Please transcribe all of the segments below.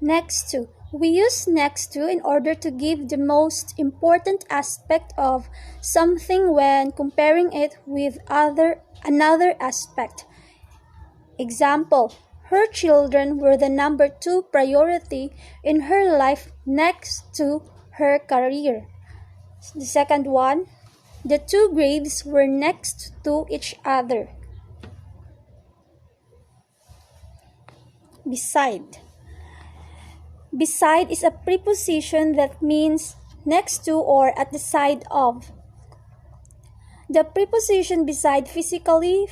Next to. We use next to in order to give the most important aspect of something when comparing it with another aspect. Example, her children were the number 2 priority in her life next to her career. The second one, the two graves were next to each other. Beside. Beside is a preposition that means next to or at the side of. The preposition beside physically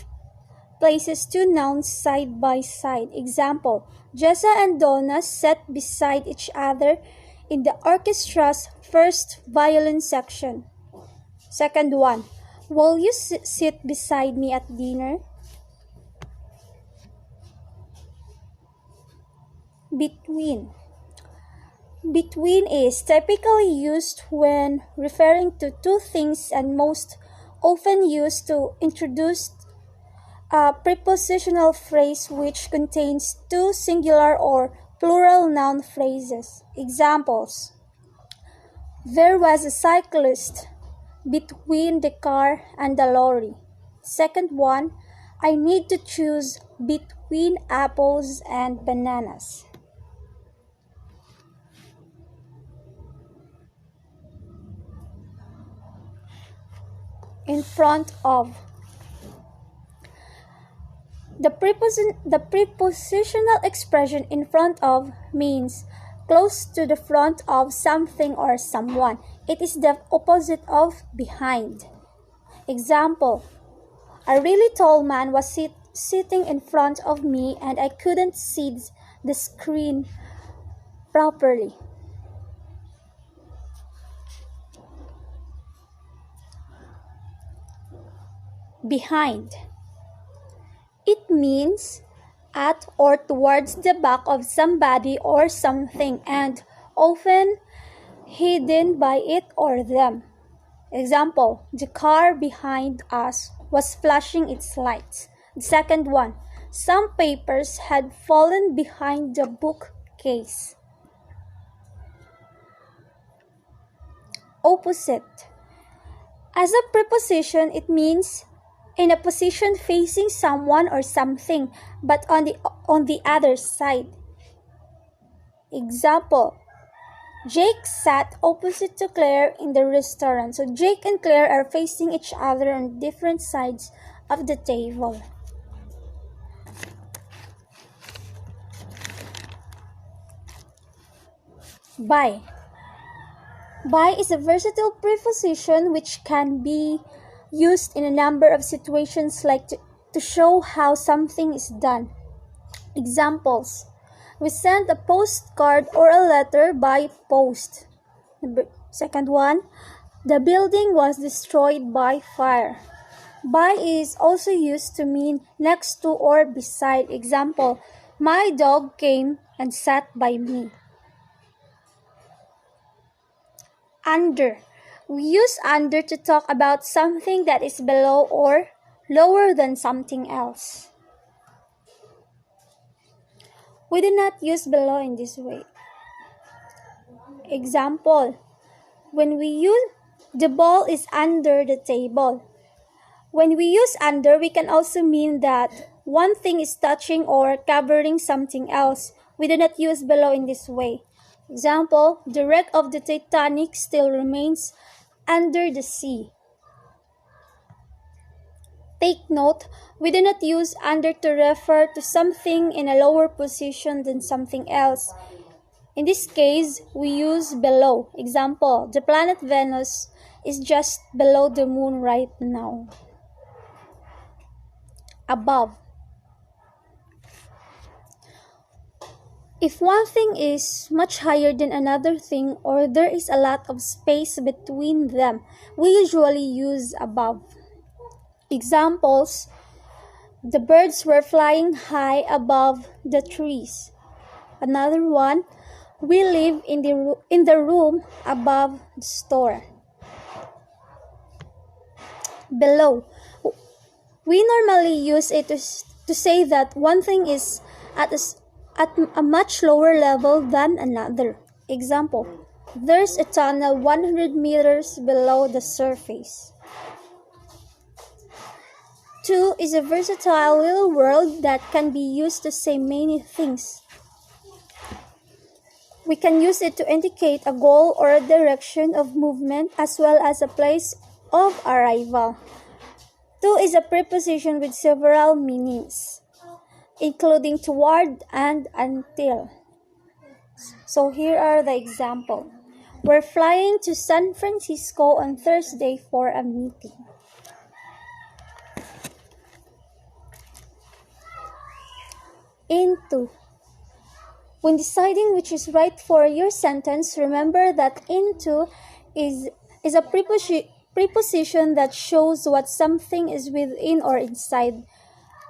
places two nouns side by side. Example, Jessa and Donna sat beside each other in the orchestra's first violin section. Second one, will you sit beside me at dinner? Between. Between is typically used when referring to two things and most often used to introduce a prepositional phrase which contains two singular or plural noun phrases. Examples: there was a cyclist between the car and the lorry. Second one, I need to choose between apples and bananas. In front of. The prepositional expression in front of means close to the front of something or someone. It is the opposite of behind. Example, a really tall man was sitting in front of me and I couldn't see the screen properly. Behind. It means at or towards the back of somebody or something and often hidden by it or them. Example, the car behind us was flashing its lights. The second one, some papers had fallen behind the bookcase. Opposite. As a preposition, it means in a position facing someone or something, but on the other side. Example, Jake sat opposite to Claire in the restaurant. So Jake and Claire are facing each other on different sides of the table. By. By is a versatile preposition which can be used in a number of situations like to show how something is done. Examples, we sent a postcard or a letter by post. Second one, the building was destroyed by fire. By is also used to mean next to or beside. Example, my dog came and sat by me. Under. We use under to talk about something that is below or lower than something else. We do not use below in this way. Example, when we use the ball is under the table. When we use under, we can also mean that one thing is touching or covering something else. We do not use below in this way. Example, the wreck of the Titanic still remains under the sea. Take note, we do not use under to refer to something in a lower position than something else. In this case, we use below. Example, the planet Venus is just below the moon right now. Above. If one thing is much higher than another thing or there is a lot of space between them, we usually use above. Examples, the birds were flying high above the trees. Another one, we live in the room above the store. Below. We normally use it to say that one thing is at at a much lower level than another. Example, there's a tunnel 100 meters below the surface. To is a versatile little word that can be used to say many things. We can use it to indicate a goal or a direction of movement as well as a place of arrival. To is a preposition with several meanings, including toward and until. So here are the example. We're flying to San Francisco on Thursday for a meeting. Into. When deciding which is right for your sentence, remember that into is a preposition that shows what something is within or inside.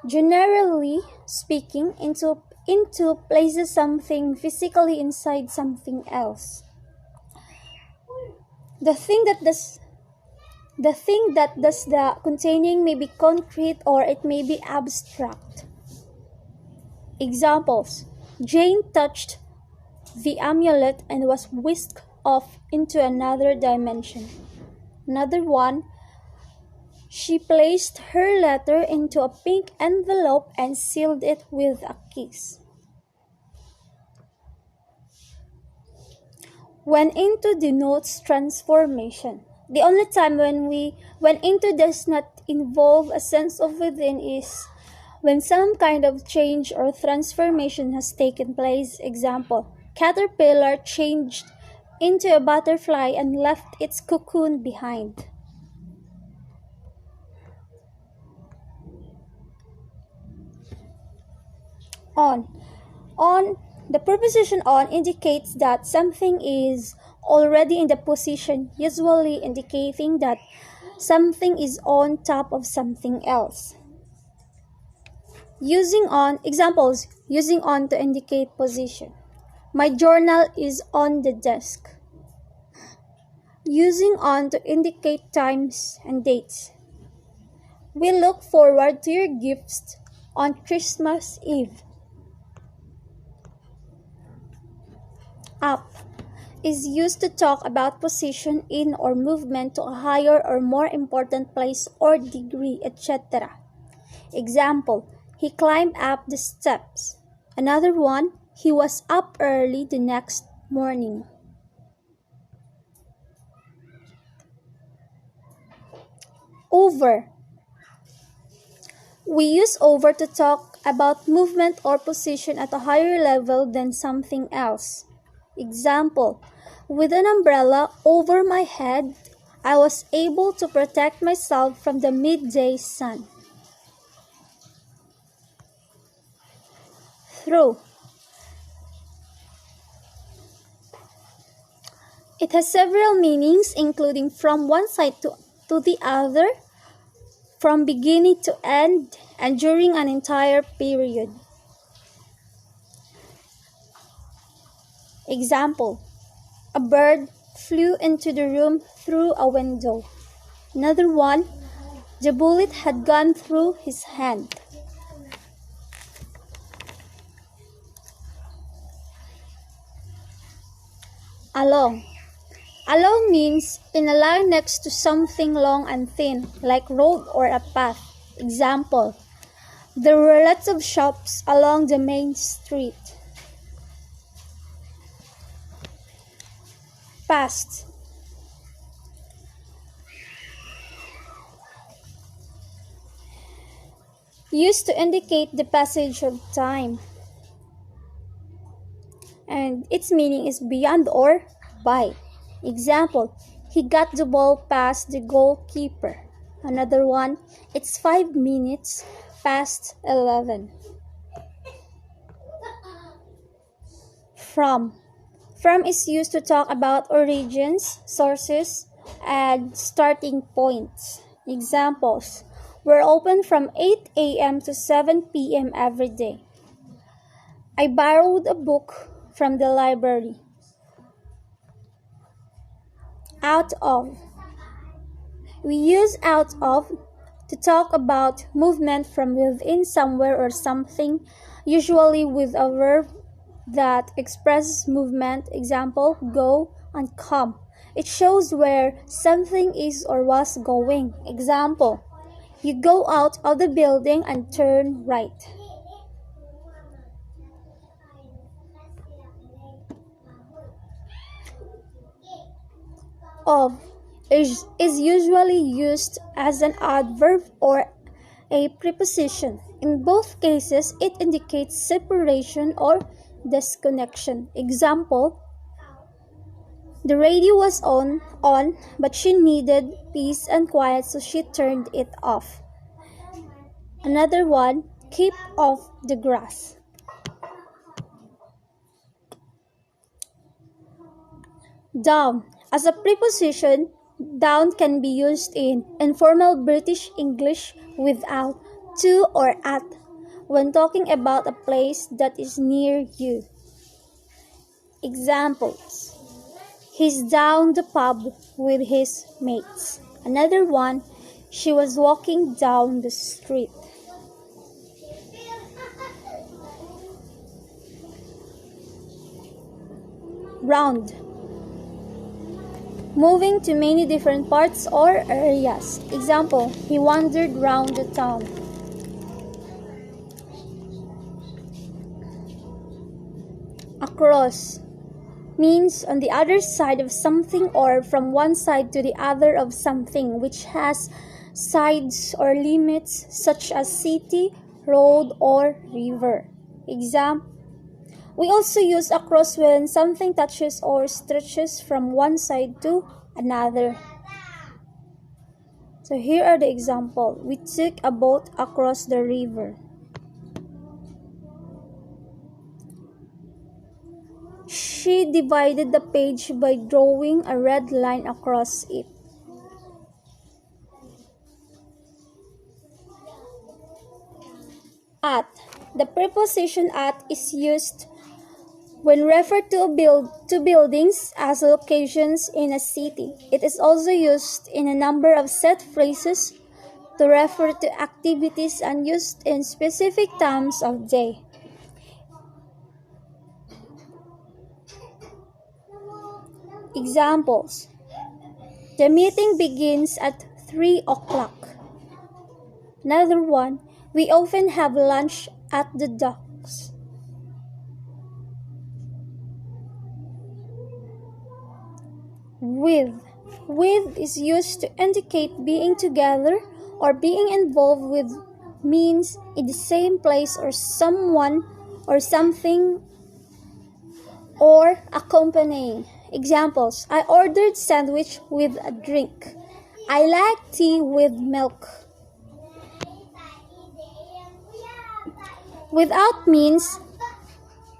Generally speaking, into places something physically inside something else. The thing that does the containing may be concrete or it may be abstract. Examples: Jane touched the amulet and was whisked off into another dimension. Another one, she placed her letter into a pink envelope and sealed it with a kiss. When into denotes transformation. The only time when into does not involve a sense of within is when some kind of change or transformation has taken place. Example, caterpillar changed into a butterfly and left its cocoon behind. On. The preposition on indicates that something is already in the position, usually indicating that something is on top of something else. Using on, examples, using on to indicate position. My journal is on the desk. Using on to indicate times and dates. We look forward to your gifts on Christmas Eve. Up is used to talk about position in or movement to a higher or more important place or degree, etc. Example, he climbed up the steps. Another one, he was up early the next morning. Over. We use over to talk about movement or position at a higher level than something else. Example, with an umbrella over my head, I was able to protect myself from the midday sun. Through. It has several meanings, including from one side to the other, from beginning to end, and during an entire period. Example, a bird flew into the room through a window. Another one, the bullet had gone through his hand. Along. Along means in a line next to something long and thin, like road or a path. Example, there were lots of shops along the main street. Past. Used to indicate the passage of time. And its meaning is beyond or by. Example, he got the ball past the goalkeeper. Another one, it's 5 minutes past 11. From. From is used to talk about origins, sources, and starting points. Examples, we're open from 8 a.m. to 7 p.m. every day. I borrowed a book from the library. Out of. We use out of to talk about movement from within somewhere or something, usually with a verb that expresses movement. Example, go and come. It shows where something is or was going. Example, you go out of the building and turn right. Of is usually used as an adverb or a preposition. In both cases, it indicates separation or disconnection. Example, the radio was on, but she needed peace and quiet, so she turned it off. Another one, keep off the grass. Down. As a preposition, down can be used in informal British English without to or at when talking about a place that is near you. Examples, he's down the pub with his mates. Another one, she was walking down the street. Round. Moving to many different parts or areas. Example, he wandered round the town. Across means on the other side of something or from one side to the other of something, which has sides or limits such as city, road, or river. Example, we also use across when something touches or stretches from one side to another. So here are the examples. We took a boat across the river. She divided the page by drawing a red line across it. At. The preposition at is used when referred to buildings as locations in a city. It is also used in a number of set phrases to refer to activities and used in specific times of day. Examples, the meeting begins at 3 o'clock. Another one, we often have lunch at the docks. With. With is used to indicate being together or being involved with, means in the same place or someone or something, or accompanying. Examples, I ordered sandwich with a drink. I like tea with milk. Without means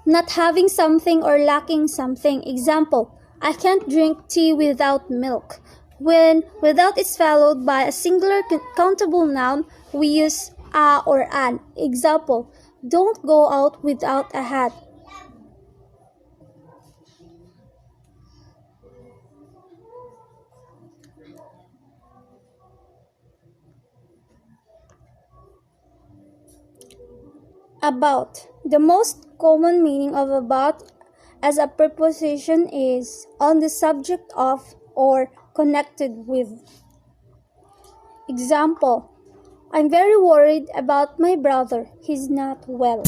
not having something or lacking something. Example, I can't drink tea without milk. When without is followed by a singular countable noun, we use a or an. Example, don't go out without a hat. About. The most common meaning of about as a preposition is on the subject of or connected with. Example, I'm very worried about my brother. He's not well.